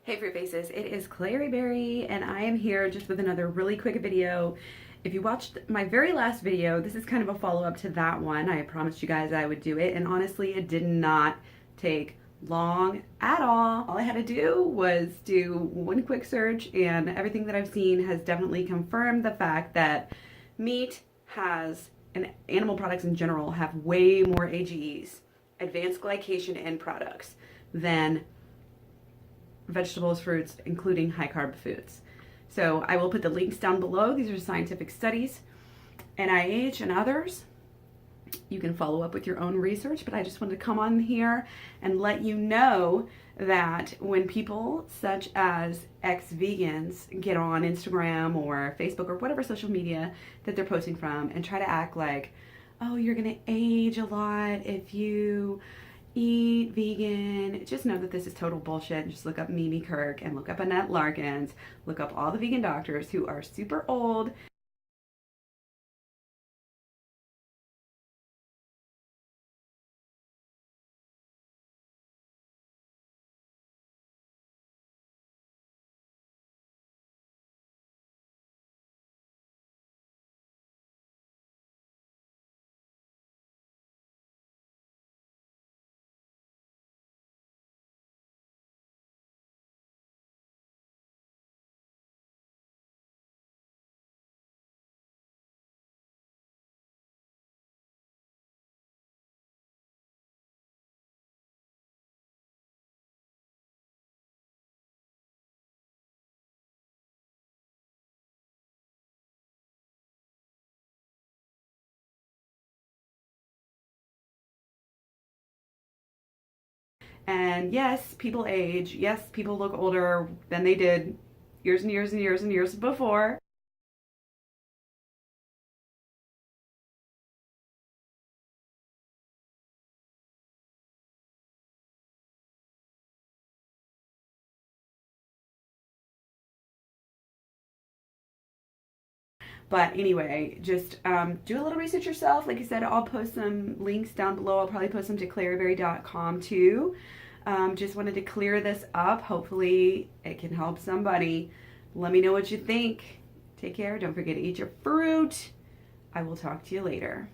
Hey Fruit Faces, it is KlaireeBerry and I am here just with another really quick video. If you watched my very last video, this is kind of a follow-up to that one. I promised you guys I would do it, and honestly it did not take long at all. All I had to do was do one quick search, and everything that I've seen has definitely confirmed the fact that meat has, and animal products in general, have way more AGEs, advanced glycation end products, than vegetables, fruits, including high carb foods. So I will put the links down below. These are scientific studies, NIH and others. You can follow up with your own research, but I just wanted to come on here and let you know that when people such as ex-vegans get on Instagram or Facebook or whatever social media that they're posting from and try to act like, oh, you're gonna age a lot if you eat vegan, just know that this is total bullshit. And just look up Mimi Kirk and look up Annette Larkins, look up all the vegan doctors who are super old. And yes, people age. Yes, people look older than they did years and years and years and years before. But anyway, just do a little research yourself. Like I said, I'll post some links down below. I'll probably post them to KlaireeBerry.com too. Just wanted to clear this up. Hopefully it can help somebody. Let me know what you think. Take care. Don't forget to eat your fruit. I will talk to you later.